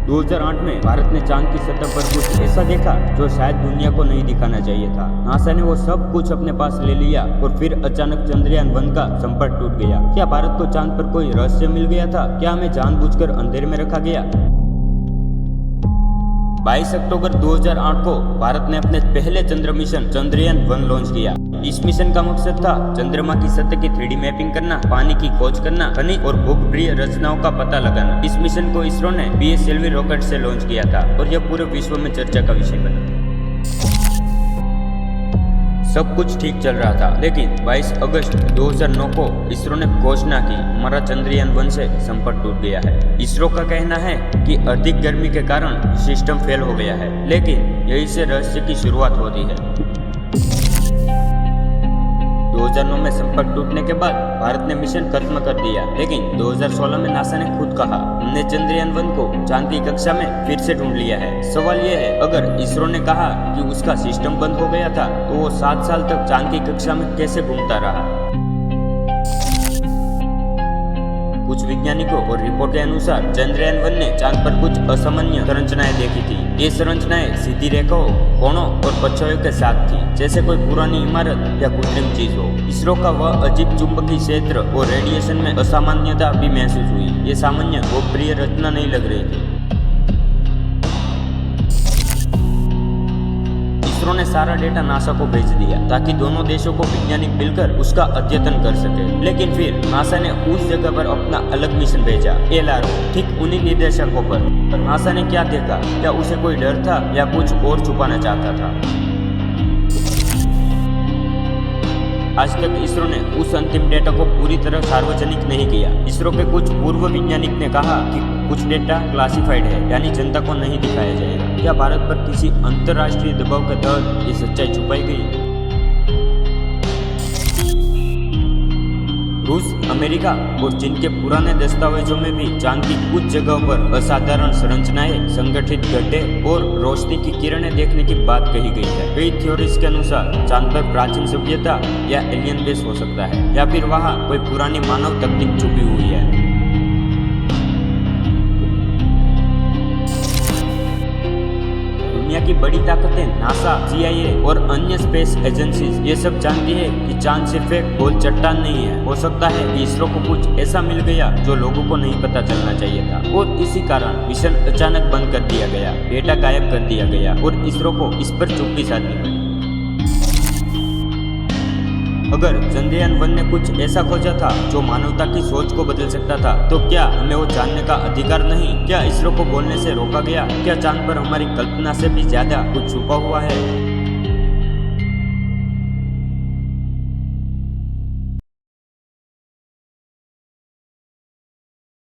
2008 में भारत ने चांद की सतह पर कुछ ऐसा देखा जो शायद दुनिया को नहीं दिखाना चाहिए था। नासा ने वो सब कुछ अपने पास ले लिया और फिर अचानक चंद्रयान-1 का संपर्क टूट गया। क्या भारत को चांद पर कोई रहस्य मिल गया था? क्या हमें जानबूझकर अंधेरे में रखा गया? 22 अक्टूबर 2008 को भारत ने अपने पहले चंद्र मिशन चंद्रयान-1 लॉन्च किया। इस मिशन का मकसद था चंद्रमा की सतह की 3D मैपिंग करना, पानी की खोज करना, खनिज और भूगर्भीय रचनाओं का पता लगाना। इस मिशन को इसरो ने PSLV रॉकेट से लॉन्च किया था और यह पूरे विश्व में चर्चा का विषय बना। सब कुछ ठीक चल रहा था, लेकिन 22 अगस्त 2009 को इसरो ने घोषणा की हमारा चंद्रयान-1 से संपर्क टूट गया है। इसरो का कहना है कि अधिक गर्मी के कारण सिस्टम फेल हो गया है, लेकिन यही से रहस्य की शुरुआत होती है। 2009 में संपर्क टूटने के बाद भारत ने मिशन खत्म कर दिया, लेकिन 2016 में नासा ने खुद कहा हमने चंद्रयान-1 को चांद की कक्षा में फिर से ढूंढ लिया है। सवाल यह है, अगर इसरो ने कहा कि उसका सिस्टम बंद हो गया था, तो वो 7 साल तक चांद की कक्षा में कैसे घूमता रहा? कुछ वैज्ञानिकों और रिपोर्ट के अनुसार चंद्रयान-1 ने चांद पर कुछ असामान्य संरचनाएं देखी थी। ये संरचनाएं सीधी रेखाओं, कोणों और पच्छायों के साथ थी, जैसे कोई पुरानी इमारत या कृत्रिम चीज हो। इसरो का वह अजीब चुंबकीय क्षेत्र और रेडिएशन में असामान्यता भी महसूस हुई। ये सामान्य और प्रिय रचना नहीं लग रही थी। इसरो ने सारा डेटा नासा को भेज दिया ताकि दोनों देशों को वैज्ञानिक मिलकर उसका अध्ययन कर सके। लेकिन फिर नासा ने उस जगह पर अपना अलग मिशन भेजा, LRO, ठीक उन्हीं निर्देशकों पर। नासा ने क्या देखा? क्या उसे कोई डर था या कुछ और छुपाना चाहता था? आज तक इसरो ने उस अंतिम डेटा को पूरी तरह सार्वजनिक नहीं किया। इसरो के कुछ पूर्व वैज्ञानिक ने कहा कि कुछ डेटा क्लासिफाइड है, यानी जनता को नहीं दिखाया जाएगा। क्या भारत पर किसी अंतर्राष्ट्रीय दबाव के तहत ये सच्चाई छुपाई गई? रूस, अमेरिका और चीन के पुराने दस्तावेजों में भी चांद की कुछ जगहों पर असाधारण संरचनाएं, संगठित गड्ढे और रोशनी की किरणें देखने की बात कही गई है। कई थ्योरीज के अनुसार चांद पर प्राचीन सभ्यता या एलियन बेस हो सकता है, या फिर वहां कोई पुरानी मानव तकनीक छुपी हुई है। दुनिया की बड़ी ताकतें नासा, CIA और अन्य स्पेस एजेंसीज ये सब जानती है कि चांद सिर्फ एक गोल चट्टान नहीं है। हो सकता है कि इसरो को कुछ ऐसा मिल गया जो लोगों को नहीं पता चलना चाहिए था, और इसी कारण मिशन अचानक बंद कर दिया गया, डेटा गायब कर दिया गया और इसरो को इस पर चुप्पी साधनी पड़ी। अगर चंद्रयान-1 ने कुछ ऐसा खोजा था जो मानवता की सोच को बदल सकता था, तो क्या हमें वो जानने का अधिकार नहीं? क्या इसरो को बोलने से रोका गया? क्या चांद पर हमारी कल्पना से भी ज्यादा कुछ छुपा हुआ है?